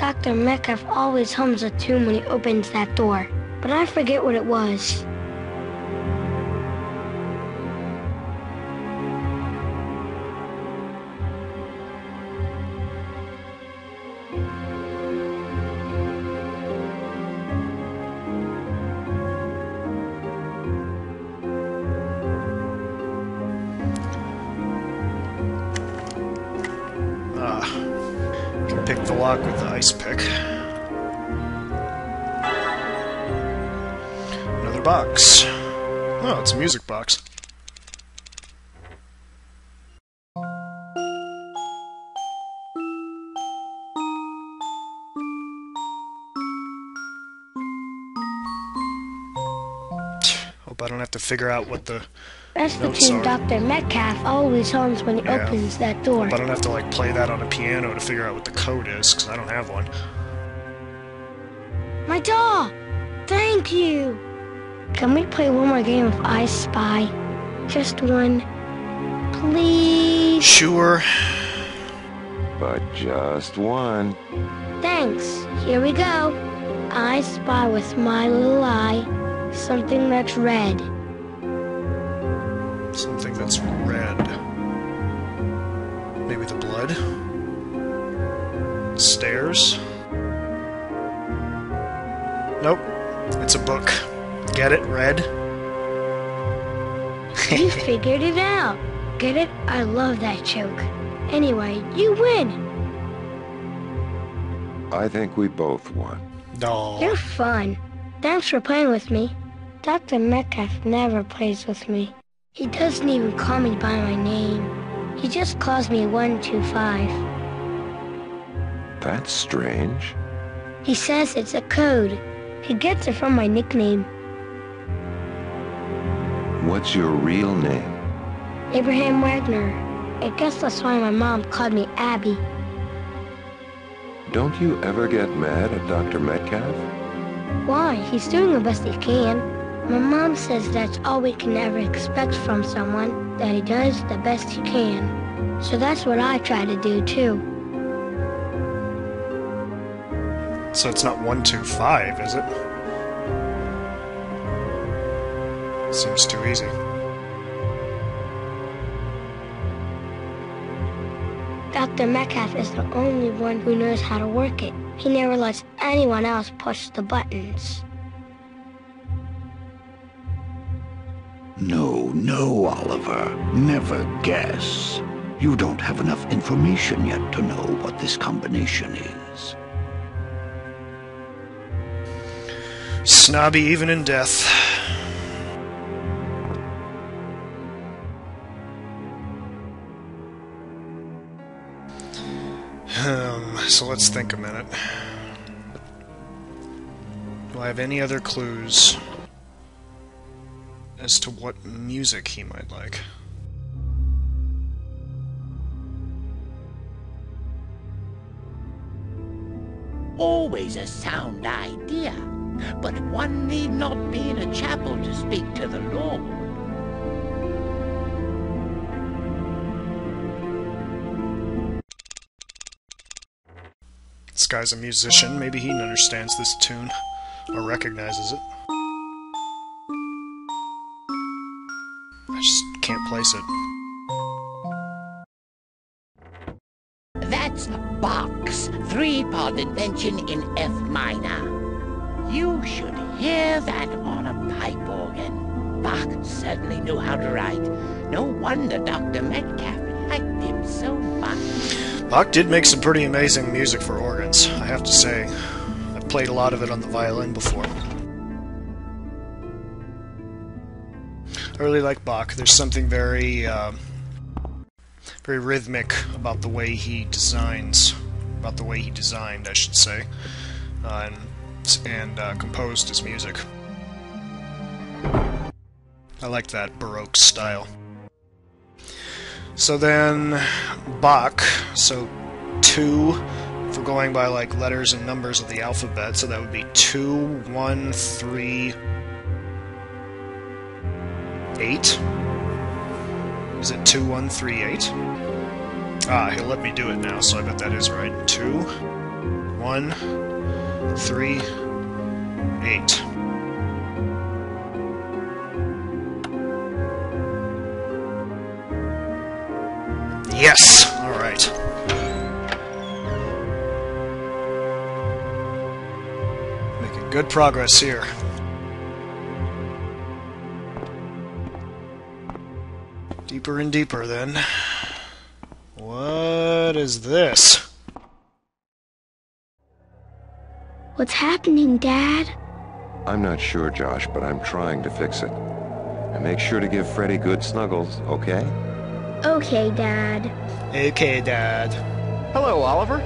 Dr. Metcalf always hums a tune when he opens that door, but I forget what it was. Pick the lock with the ice pick. Another box. Oh, it's a music box. Hope I don't have to figure out what the That's the tune Dr. Metcalf always hums when he opens that door. Hope I don't have to like play that on a piano to figure out what the code is, because I don't have one. My doll! Thank you! Can we play one more game of I Spy? Just one. Please? Sure. But just one. Thanks. Here we go. I spy with my little eye something that's red. Something that's red. Maybe the blood? Stairs? Nope. It's a book. Get it? Red? You figured it out. Get it? I love that joke. Anyway, you win. I think we both won. No. You're fun. Thanks for playing with me. Dr. Metcalf never plays with me. He doesn't even call me by my name. He just calls me 125. That's strange. He says it's a code. He gets it from my nickname. What's your real name? Abraham Wagner. I guess that's why my mom called me Abby. Don't you ever get mad at Dr. Metcalf? Why? He's doing the best he can. My mom says that's all we can ever expect from someone, that he does the best he can. So that's what I try to do, too. So it's not 125, is it? Seems too easy. Dr. Metcalf is the only one who knows how to work it. He never lets anyone else push the buttons. No, Oliver. Never guess. You don't have enough information yet to know what this combination is. Snobby even in death. So let's think a minute. Do I have any other clues as to what music he might like? Always a sound idea, but one need not be in a chapel to speak to the Lord. This guy's a musician. Maybe he understands this tune or recognizes it. I just can't place it. That's Bach's three-part invention in F minor. You should hear that on a pipe organ. Bach certainly knew how to write. No wonder Dr. Metcalf liked him so much. Bach did make some pretty amazing music for organs, I have to say. I've played a lot of it on the violin before. I really like Bach. There's something very rhythmic about the way he designs, I should say, and composed his music. I like that Baroque style. So then, Bach, so 2, if we're going by like letters and numbers of the alphabet, so that would be 2, 1, 3, 8. Is it 2, 1, 3, 8? Ah, he'll let me do it now, so I bet that is right. 2, 1, 3, 8. Yes! Alright. Making good progress here. Deeper and deeper, then. What is this? What's happening, Dad? I'm not sure, Josh, but I'm trying to fix it. And make sure to give Freddy good snuggles, okay? Okay, Dad. Okay, Dad. Hello, Oliver.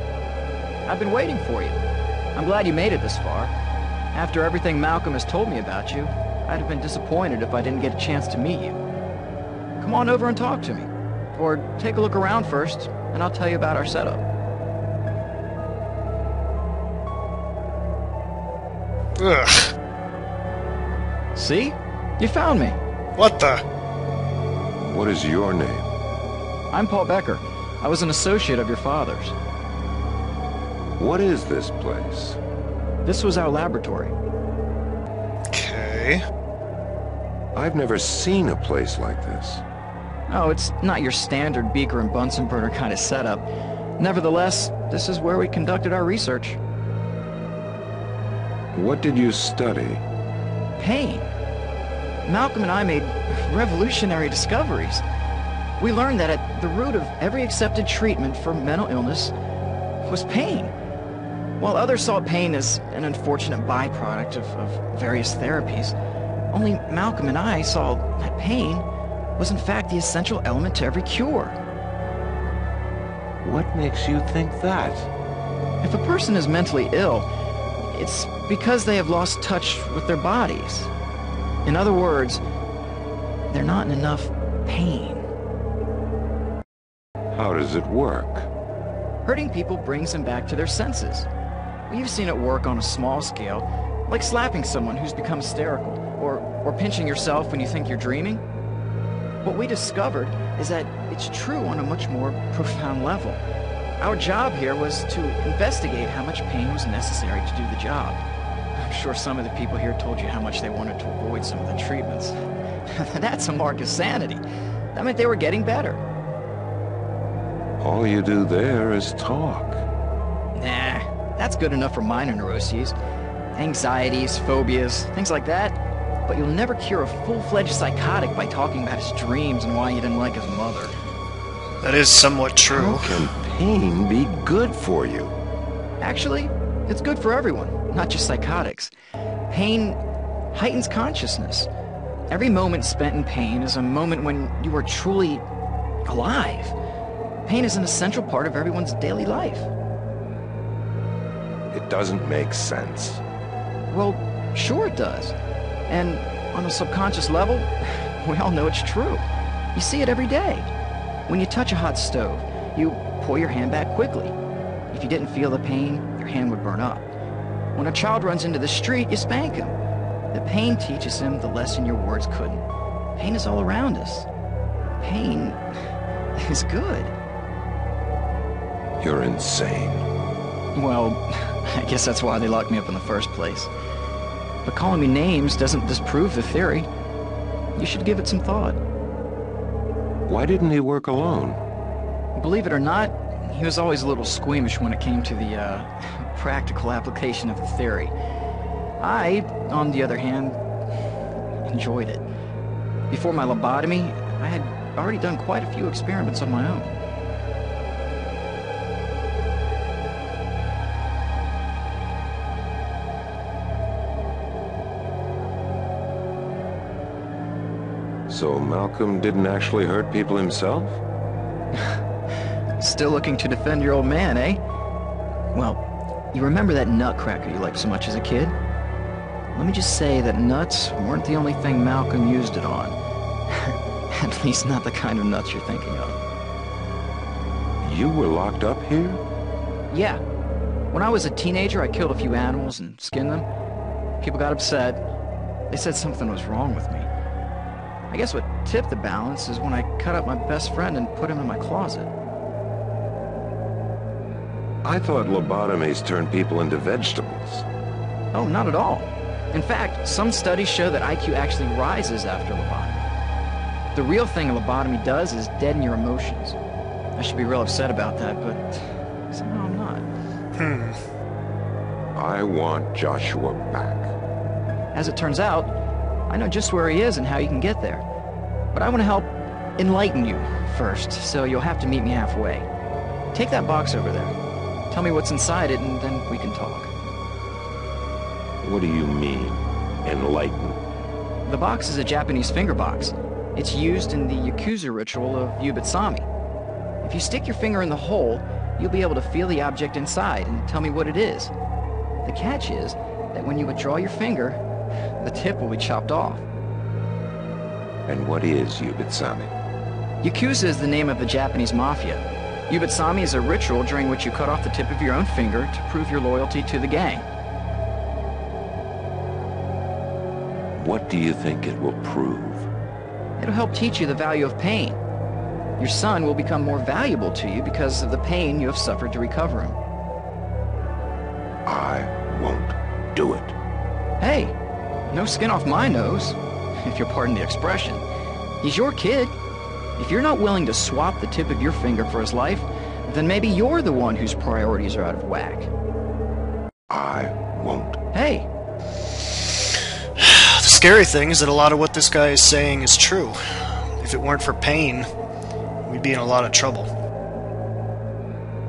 I've been waiting for you. I'm glad you made it this far. After everything Malcolm has told me about you, I'd have been disappointed if I didn't get a chance to meet you. Come on over and talk to me. Or take a look around first, and I'll tell you about our setup. Ugh. See? You found me. What the? What is your name? I'm Paul Becker. I was an associate of your father's. What is this place? This was our laboratory. Okay. I've never seen a place like this. Oh, it's not your standard Beaker and Bunsen burner kind of setup. Nevertheless, this is where we conducted our research. What did you study? Pain. Malcolm and I made revolutionary discoveries. We learned that at the root of every accepted treatment for mental illness was pain. While others saw pain as an unfortunate byproduct of various therapies, only Malcolm and I saw that pain was in fact the essential element to every cure. What makes you think that? If a person is mentally ill, it's because they have lost touch with their bodies. In other words, they're not in enough pain. How does it work? Hurting people brings them back to their senses. You've seen it work on a small scale, like slapping someone who's become hysterical, or pinching yourself when you think you're dreaming. What we discovered is that it's true on a much more profound level. Our job here was to investigate how much pain was necessary to do the job. I'm sure some of the people here told you how much they wanted to avoid some of the treatments. That's a mark of sanity. That meant they were getting better. All you do there is talk. Nah, that's good enough for minor neuroses. Anxieties, phobias, things like that. But you'll never cure a full-fledged psychotic by talking about his dreams and why you didn't like his mother. That is somewhat true. How can pain be good for you? Actually, it's good for everyone, not just psychotics. Pain heightens consciousness. Every moment spent in pain is a moment when you are truly alive. Pain is an essential part of everyone's daily life. It doesn't make sense. Well, sure it does. And on a subconscious level, we all know it's true. You see it every day. When you touch a hot stove, you pull your hand back quickly. If you didn't feel the pain, your hand would burn up. When a child runs into the street, you spank him. The pain teaches him the lesson your words couldn't. Pain is all around us. Pain is good. You're insane. Well, I guess that's why they locked me up in the first place. But calling me names doesn't disprove the theory. You should give it some thought. Why didn't he work alone? Believe it or not, he was always a little squeamish when it came to the practical application of the theory. I, on the other hand, enjoyed it. Before my lobotomy, I had already done quite a few experiments on my own. So Malcolm didn't actually hurt people himself? Still looking to defend your old man, eh? Well, you remember that nutcracker you liked so much as a kid? Let me just say that nuts weren't the only thing Malcolm used it on. At least not the kind of nuts you're thinking of. You were locked up here? Yeah. When I was a teenager, I killed a few animals and skinned them. People got upset. They said something was wrong with me. I guess what tipped the balance is when I cut up my best friend and put him in my closet. I thought lobotomies turned people into vegetables. Oh, not at all. In fact, some studies show that IQ actually rises after lobotomy. The real thing a lobotomy does is deaden your emotions. I should be real upset about that, but somehow I'm not. I want Joshua back. As it turns out, I know just where he is and how you can get there. But I want to help enlighten you first, so you'll have to meet me halfway. Take that box over there. Tell me what's inside it, and then we can talk. What do you mean, enlighten? The box is a Japanese finger box. It's used in the Yakuza ritual of Yubitsami. If you stick your finger in the hole, you'll be able to feel the object inside and tell me what it is. The catch is that when you withdraw your finger, the tip will be chopped off. And what is Yubitsami? Yakuza is the name of the Japanese mafia. Yubitsami is a ritual during which you cut off the tip of your own finger to prove your loyalty to the gang. What do you think it will prove? It'll help teach you the value of pain. Your son will become more valuable to you because of the pain you have suffered to recover him. I won't do it. Hey, no skin off my nose, if you'll pardon the expression. He's your kid. If you're not willing to swap the tip of your finger for his life, then maybe you're the one whose priorities are out of whack. I won't. Hey. The scary thing is that a lot of what this guy is saying is true. If it weren't for pain, we'd be in a lot of trouble.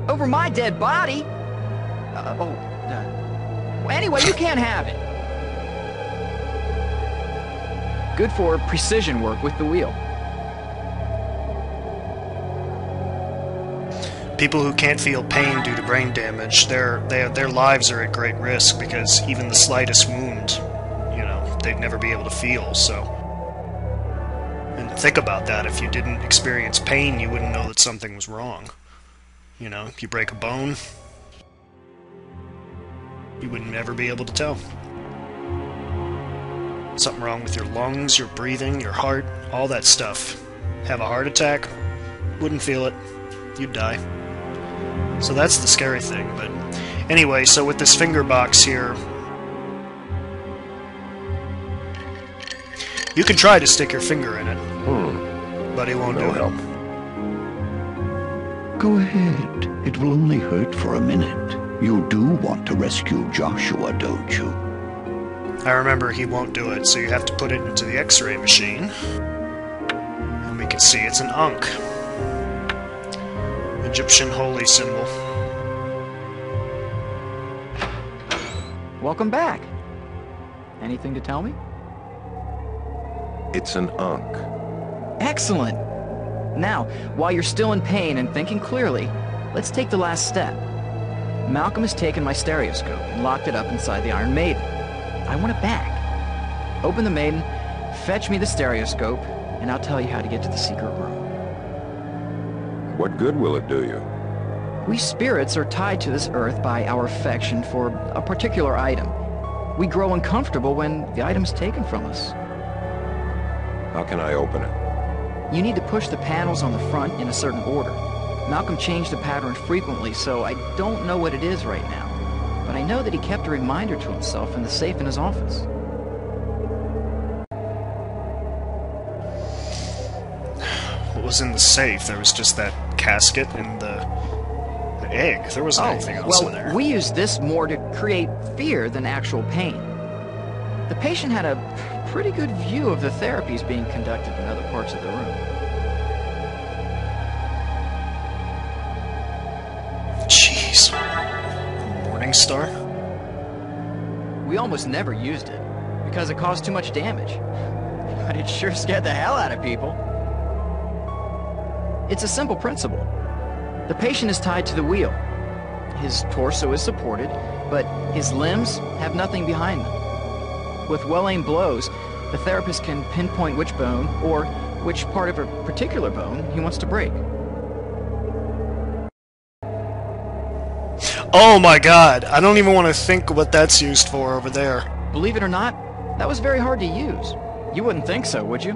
Over my dead body? Anyway, you can't have it. Good for precision work with the wheel. People who can't feel pain due to brain damage, their lives are at great risk because even the slightest wound, they'd never be able to feel, so... And think about that, if you didn't experience pain, you wouldn't know that something was wrong. If you break a bone, you wouldn't ever be able to tell. Something wrong with your lungs, your breathing, your heart, all that stuff. Have a heart attack, wouldn't feel it, you'd die. So that's the scary thing, but... Anyway, so with this finger box here... You can try to stick your finger in it, but it won't do help. Go ahead. It will only hurt for a minute. You do want to rescue Joshua, don't you? I remember he won't do it, so you have to put it into the X-ray machine. And we can see it's an Ankh. Egyptian holy symbol. Welcome back. Anything to tell me? It's an Ankh. Excellent. Now, while you're still in pain and thinking clearly, let's take the last step. Malcolm has taken my stereoscope and locked it up inside the Iron Maiden. I want it back. Open the Maiden, fetch me the stereoscope, and I'll tell you how to get to the secret room. What good will it do you? We spirits are tied to this earth by our affection for a particular item. We grow uncomfortable when the item is taken from us. How can I open it? You need to push the panels on the front in a certain order. Malcolm changed the pattern frequently, so I don't know what it is right now. But I know that he kept a reminder to himself in the safe in his office. What was in the safe? There was just that casket and the egg. There wasn't anything else in there. Well, we used this more to create fear than actual pain. The patient had a pretty good view of the therapies being conducted in other parts of the room. Jeez. Morningstar? We almost never used it, because it caused too much damage. But it sure scared the hell out of people. It's a simple principle. The patient is tied to the wheel. His torso is supported, but his limbs have nothing behind them. With well-aimed blows, the therapist can pinpoint which bone, or which part of a particular bone, he wants to break. Oh my god, I don't even want to think what that's used for over there. Believe it or not, that was very hard to use. You wouldn't think so, would you?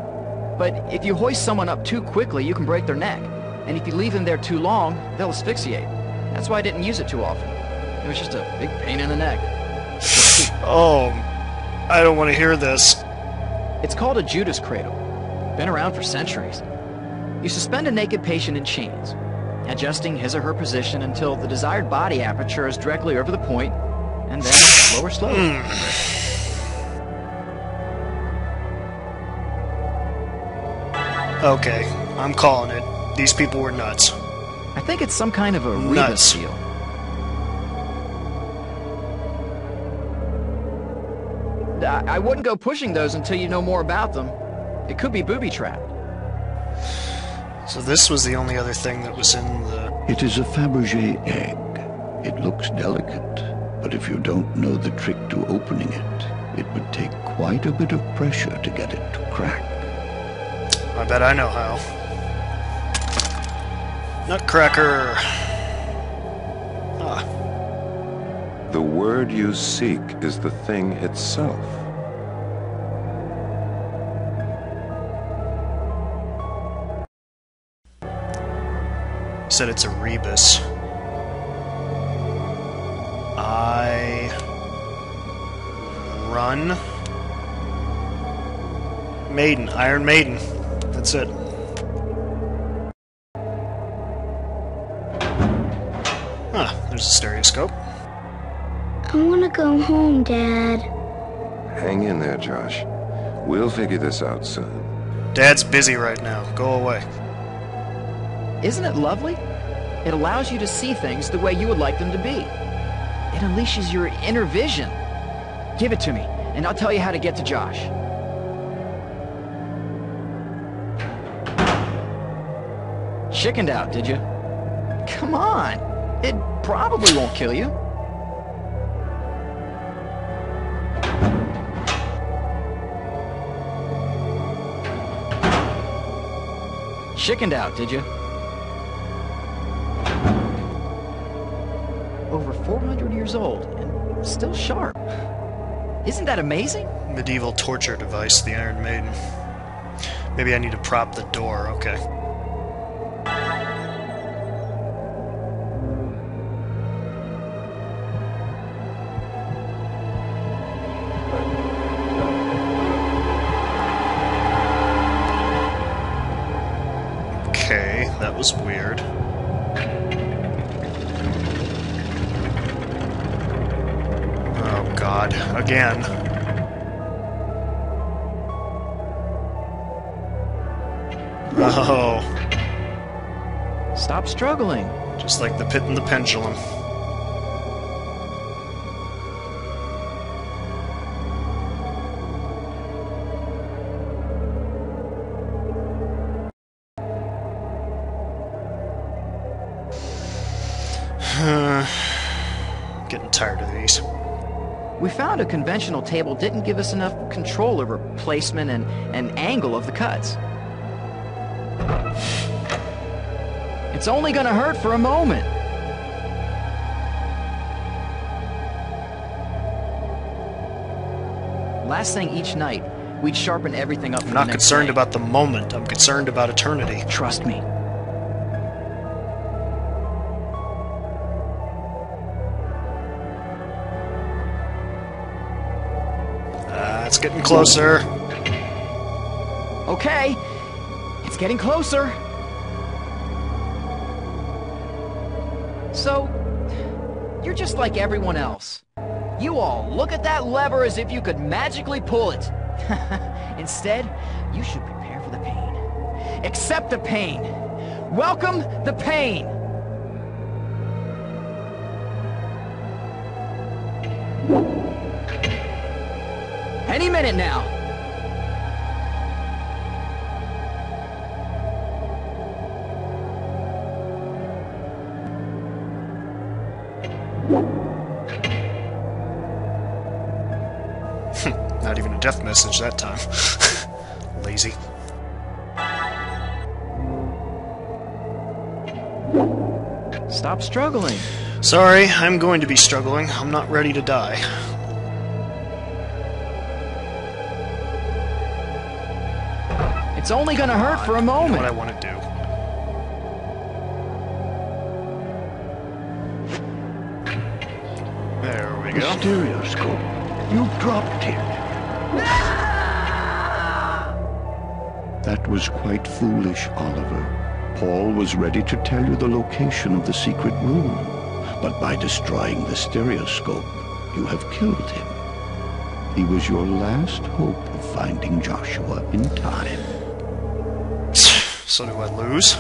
But if you hoist someone up too quickly, you can break their neck. And if you leave them there too long, they'll asphyxiate. That's why I didn't use it too often. It was just a big pain in the neck. Oh, I don't want to hear this. It's called a Judas Cradle. Been around for centuries. You suspend a naked patient in chains, adjusting his or her position until the desired body aperture is directly over the point, and then lower slowly. Okay, I'm calling it. These people were nuts. I think it's some kind of a Reba Nuts. seal. I wouldn't go pushing those until you know more about them. It could be booby-trapped. So this was the only other thing that was in the... It is a Fabergé egg. It looks delicate, but if you don't know the trick to opening it, it would take quite a bit of pressure to get it to crack. I bet I know how. Nutcracker! Ah. The word you seek is the thing itself. Said it's a rebus. I run Maiden, Iron Maiden. That's it. Huh, there's a stereoscope. I want to go home, Dad. Hang in there, Josh. We'll figure this out soon. Dad's busy right now. Go away. Isn't it lovely? It allows you to see things the way you would like them to be. It unleashes your inner vision. Give it to me, and I'll tell you how to get to Josh. Chickened out, did you? Come on! It probably won't kill you. Chickened out, did you? Over 400 years old, and still sharp. Isn't that amazing? Medieval torture device, the Iron Maiden. Maybe I need to prop the door, okay. Okay, that was weird. Oh God, again. Oh, Stop struggling. just like the pit and the pendulum. Getting tired of these. We found a conventional table didn't give us enough control over placement and angle of the cuts. It's only gonna hurt for a moment. Last thing each night, we'd sharpen everything up for I'm the not next concerned day. about the moment, I'm concerned about eternity. Trust me. It's getting closer. Okay, it's getting closer. So, you're just like everyone else. You all look at that lever as if you could magically pull it. Instead, you should prepare for the pain. Accept the pain. Welcome the pain. Any minute now. Not even a death message that time. Lazy. Stop struggling. Sorry, I'm going to be struggling. I'm not ready to die. It's only gonna hurt for a You know moment. what I want to do. There we The go. stereoscope. You dropped it. That was quite foolish, Oliver. Paul was ready to tell you the location of the secret room, but by destroying the stereoscope, you have killed him. He was your last hope of finding Joshua in time. So do I lose?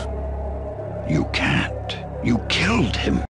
You can't. You killed him.